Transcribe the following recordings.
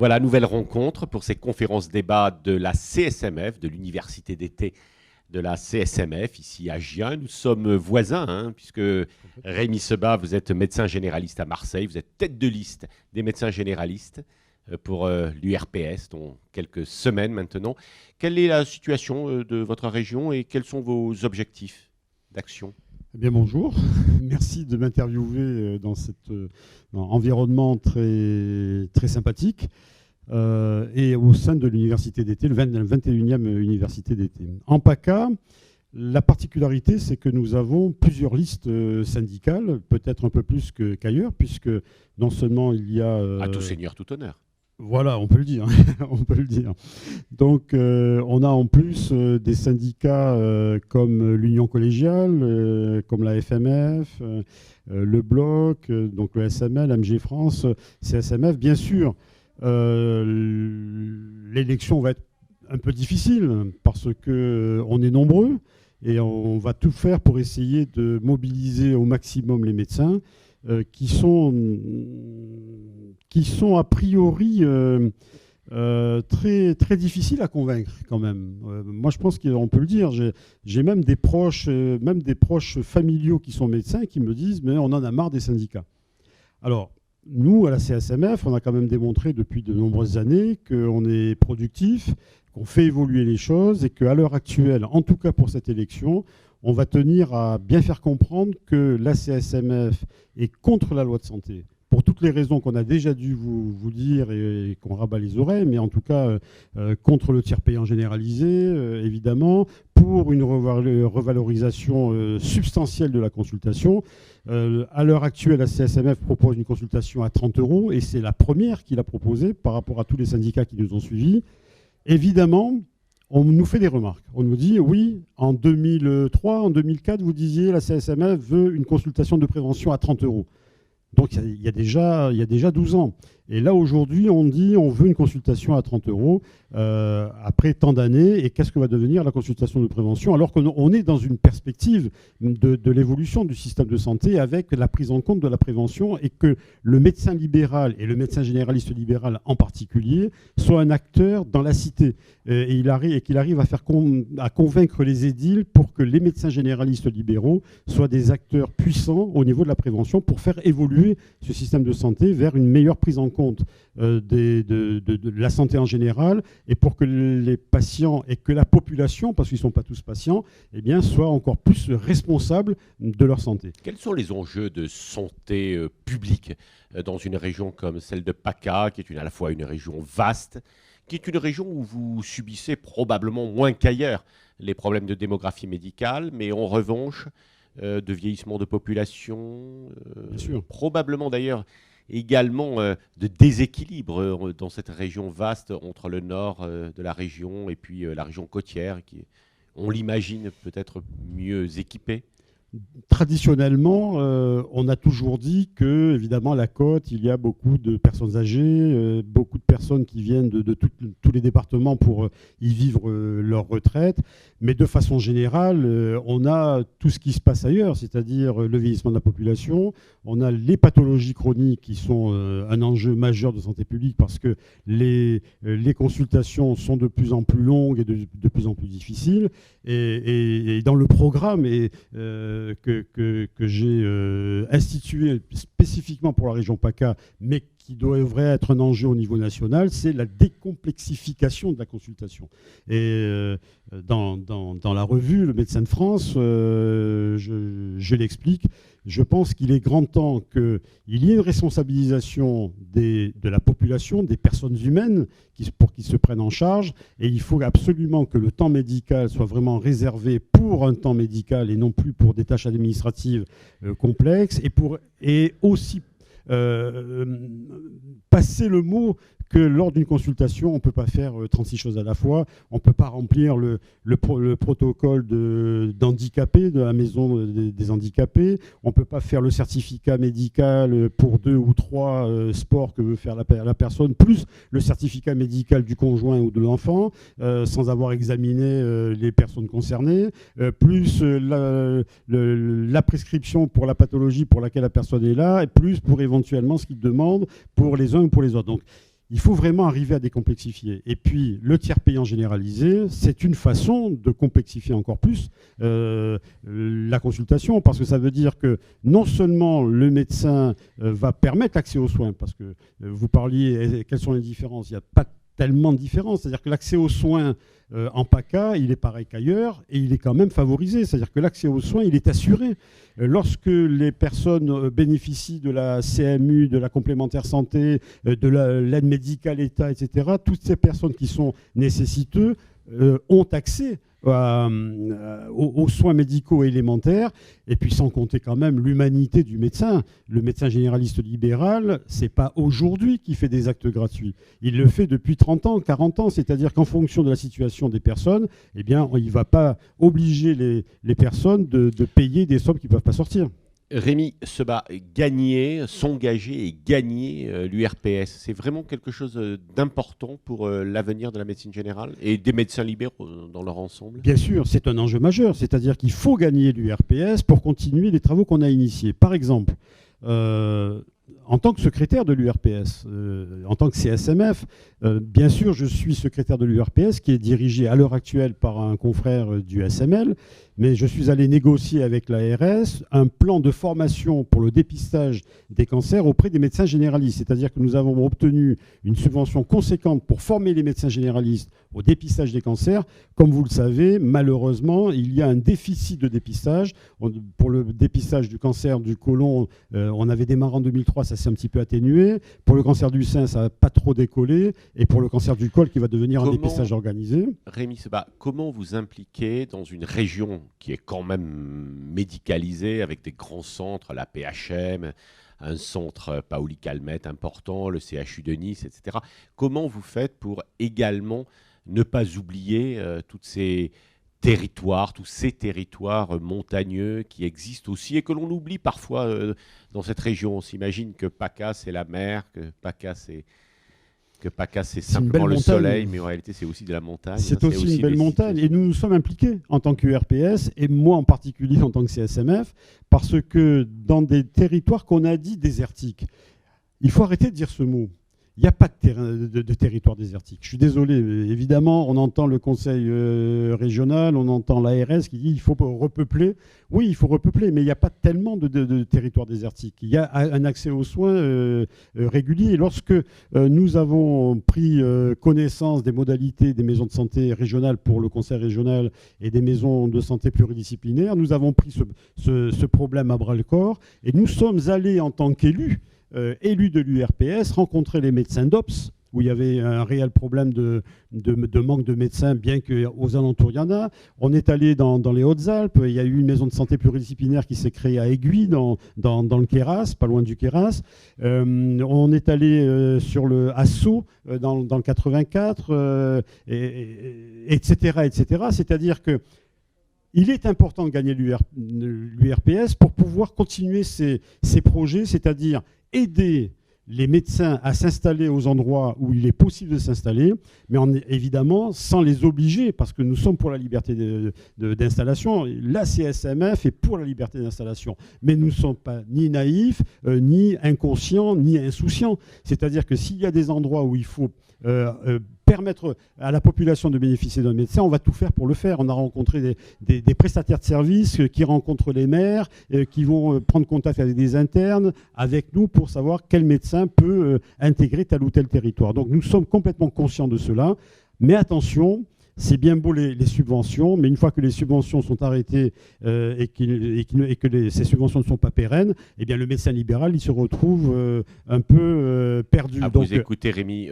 Voilà, nouvelle rencontre pour ces conférences débats de la CSMF, de l'université d'été de la CSMF, ici à Gien. Nous sommes voisins, puisque Rémi Sebah, vous êtes médecin généraliste à Marseille, vous êtes tête de liste des médecins généralistes pour l'URPS, dans quelques semaines maintenant. Quelle est la situation de votre région et quels sont vos objectifs d'action ? Eh bien, bonjour. Merci de m'interviewer dans cet environnement très, très sympathique et au sein de l'université d'été, la 21e université d'été. En PACA, la particularité, c'est que nous avons plusieurs listes syndicales, peut-être un peu plus qu'ailleurs, puisque non seulement il y a... à tout seigneur, tout honneur. Voilà, on peut le dire. On peut le dire. Donc, on a en plus des syndicats comme l'Union collégiale, comme la FMF, le Bloc, donc le SML, MG France, CSMF. Bien sûr, l'élection va être un peu difficile parce qu'on est nombreux et on va tout faire pour essayer de mobiliser au maximum les médecins qui sont a priori très, très difficiles à convaincre quand même. Moi, je pense qu'on peut le dire. J'ai même des proches familiaux qui sont médecins qui me disent « mais on en a marre des syndicats ». Alors, nous, à la CSMF, on a quand même démontré depuis de nombreuses années qu'on est productif, qu'on fait évoluer les choses et qu'à l'heure actuelle, en tout cas pour cette élection, on va tenir à bien faire comprendre que la CSMF est contre la loi de santé, pour toutes les raisons qu'on a déjà dû vous dire et qu'on rabat les oreilles, mais en tout cas contre le tiers payant généralisé, évidemment, pour une revalorisation substantielle de la consultation. À l'heure actuelle, la CSMF propose une consultation à 30 € et c'est la première qu'il a proposée par rapport à tous les syndicats qui nous ont suivis. Évidemment, on nous fait des remarques. On nous dit, oui, en 2003, en 2004, vous disiez la CSMF veut une consultation de prévention à 30 €. Donc il y a déjà 12 ans. Et là, aujourd'hui, on dit on veut une consultation à 30 € après tant d'années. Et qu'est-ce que va devenir la consultation de prévention ? Alors qu'on est dans une perspective de l'évolution du système de santé avec la prise en compte de la prévention et que le médecin libéral et le médecin généraliste libéral en particulier soient un acteur dans la cité. Et qu'il arrive à convaincre les édiles pour que les médecins généralistes libéraux soient des acteurs puissants au niveau de la prévention pour faire évoluer ce système de santé vers une meilleure prise en compte de la santé en général et pour que les patients et que la population, parce qu'ils ne sont pas tous patients, eh bien, soient encore plus responsables de leur santé. Quels sont les enjeux de santé publique dans une région comme celle de PACA, qui est à la fois une région vaste, qui est une région où vous subissez probablement moins qu'ailleurs les problèmes de démographie médicale, mais en revanche de vieillissement de population, probablement d'ailleurs également de déséquilibre dans cette région vaste entre le nord de la région et puis la région côtière, qui est, on l'imagine, peut-être mieux équipée. Traditionnellement, on a toujours dit que, évidemment, à la côte, il y a beaucoup de personnes âgées, beaucoup de personnes qui viennent de tous les départements pour y vivre leur retraite. Mais de façon générale, on a tout ce qui se passe ailleurs, c'est-à-dire le vieillissement de la population. On a les pathologies chroniques qui sont un enjeu majeur de santé publique parce que les consultations sont de plus en plus longues et de plus en plus difficiles. Et dans le programme que j'ai institué spécifiquement pour la région PACA, mais qui devrait être un enjeu au niveau national, c'est la décomplexification de la consultation. Et dans la revue Le Médecin de France, je l'explique, je pense qu'il est grand temps qu'il y ait une responsabilisation de la population, des personnes humaines, pour qu'ils se prennent en charge. Et il faut absolument que le temps médical soit vraiment réservé pour un temps médical et non plus pour des tâches administratives complexes. Et aussi passer le mot que lors d'une consultation, on ne peut pas faire 36 choses à la fois. On ne peut pas remplir le protocole d'handicapés, de la maison des handicapés. On ne peut pas faire le certificat médical pour 2 ou 3 sports que veut faire la personne, plus le certificat médical du conjoint ou de l'enfant, sans avoir examiné les personnes concernées, plus la prescription pour la pathologie pour laquelle la personne est là, et plus pour éventuellement ce qu'il demande pour les uns ou pour les autres. Donc, il faut vraiment arriver à décomplexifier. Et puis, le tiers payant généralisé, c'est une façon de complexifier encore plus la consultation, parce que ça veut dire que non seulement le médecin va permettre l'accès aux soins, parce que vous parliez, quelles sont les différences? Il n'y a pas tellement de différence. C'est-à-dire que l'accès aux soins en PACA, il est pareil qu'ailleurs, et il est quand même favorisé. C'est-à-dire que l'accès aux soins, il est assuré. Lorsque les personnes bénéficient de la CMU, de la complémentaire santé, de l'aide médicale État, etc., toutes ces personnes qui sont nécessiteuses ont accès aux soins médicaux élémentaires, et puis sans compter quand même l'humanité du médecin. Le médecin généraliste libéral, c'est pas aujourd'hui qu'il fait des actes gratuits. Il le fait depuis 30 ans, 40 ans, c'est-à-dire qu'en fonction de la situation des personnes, eh bien, il ne va pas obliger les personnes de payer des sommes qui ne peuvent pas sortir. Rémi Sebah, gagner, s'engager et gagner l'URPS, c'est vraiment quelque chose d'important pour l'avenir de la médecine générale et des médecins libéraux dans leur ensemble? Bien sûr, c'est un enjeu majeur, c'est-à-dire qu'il faut gagner l'URPS pour continuer les travaux qu'on a initiés. Par exemple, en tant que secrétaire de l'URPS, en tant que CSMF, bien sûr, je suis secrétaire de l'URPS qui est dirigé à l'heure actuelle par un confrère du SML, mais je suis allé négocier avec l'ARS un plan de formation pour le dépistage des cancers auprès des médecins généralistes. C'est-à-dire que nous avons obtenu une subvention conséquente pour former les médecins généralistes au dépistage des cancers. Comme vous le savez, malheureusement, il y a un déficit de dépistage. Pour le dépistage du cancer du côlon, on avait démarré en 2003, ça s'est un petit peu atténué. Pour le cancer du sein, ça n'a pas trop décollé. Et pour le cancer du col, qui va devenir un dépistage organisé. Rémi Sebah, comment vous impliquez dans une région qui est quand même médicalisée, avec des grands centres, la PHM, un centre Paoli Calmette important, le CHU de Nice, etc. Comment vous faites pour également ne pas oublier tous ces territoires montagneux qui existent aussi et que l'on oublie parfois dans cette région? On s'imagine que PACA, c'est la mer, que PACA, c'est simplement le soleil, mais en réalité, c'est aussi de la montagne. C'est aussi une belle montagne. Et nous nous sommes impliqués en tant que URPS, et moi en particulier en tant que CSMF, parce que dans des territoires qu'on a dit désertiques, il faut arrêter de dire ce mot. Il n'y a pas de territoire désertique. Je suis désolé, évidemment, on entend le conseil régional, on entend l'ARS qui dit qu'il faut repeupler. Oui, il faut repeupler, mais il n'y a pas tellement de territoire désertique. Il y a un accès aux soins régulier. Et lorsque nous avons pris connaissance des modalités des maisons de santé régionales pour le conseil régional et des maisons de santé pluridisciplinaires, nous avons pris ce problème à bras-le-corps et nous sommes allés en tant qu'élus, élus de l'URPS, rencontrer les médecins d'OPS, où il y avait un réel problème de manque de médecins, bien qu'aux alentours il y en a. On est allé dans les Hautes-Alpes, il y a eu une maison de santé pluridisciplinaire qui s'est créée à Aiguille, dans le Queyras, pas loin du Queyras. On est allé sur à Sceaux, dans le 84, etc., etc. C'est-à-dire que il est important de gagner l'URPS pour pouvoir continuer ces projets, c'est-à-dire aider les médecins à s'installer aux endroits où il est possible de s'installer, mais évidemment sans les obliger, parce que nous sommes pour la liberté d'installation. La CSMF est pour la liberté d'installation, mais nous ne sommes pas ni naïfs, ni inconscients, ni insouciants. C'est-à-dire que s'il y a des endroits où il faut permettre à la population de bénéficier d'un médecin, on va tout faire pour le faire. On a rencontré des prestataires de services qui rencontrent les maires, qui vont prendre contact avec des internes, avec nous, pour savoir quel médecin peut intégrer tel ou tel territoire. Donc nous sommes complètement conscients de cela, mais attention, c'est bien beau les subventions, mais une fois que les subventions sont arrêtées et que ces subventions ne sont pas pérennes, eh bien le médecin libéral il se retrouve un peu perdu. Donc, vous écoutez Rémi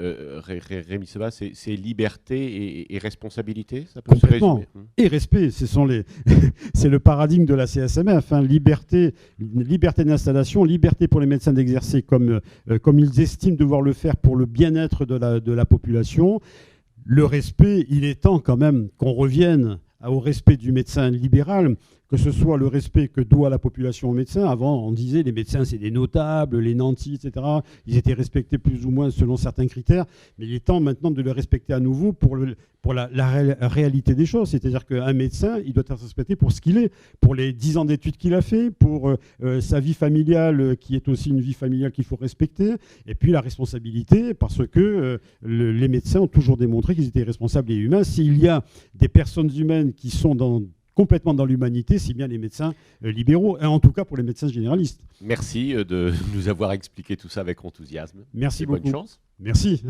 Sebah, c'est liberté et responsabilité, ça peut se résumer. Et respect, c'est le paradigme de la CSMF. Hein. Liberté d'installation, liberté pour les médecins d'exercer comme ils estiment devoir le faire pour le bien-être de la population. Le respect, il est temps quand même qu'on revienne au respect du médecin libéral. que ce soit le respect que doit la population aux médecins. Avant, on disait les médecins, c'est des notables, les nantis, etc. Ils étaient respectés plus ou moins selon certains critères, mais il est temps maintenant de le respecter à nouveau pour la réalité des choses. C'est-à-dire qu'un médecin, il doit être respecté pour ce qu'il est, pour les 10 ans d'études qu'il a fait, pour sa vie familiale, qui est aussi une vie familiale qu'il faut respecter, et puis la responsabilité, parce que les médecins ont toujours démontré qu'ils étaient responsables et humains. S'il y a des personnes humaines qui sont complètement dans l'humanité, c'est bien les médecins libéraux, et en tout cas pour les médecins généralistes. Merci de nous avoir expliqué tout ça avec enthousiasme. Merci et beaucoup. bonne chance. Merci.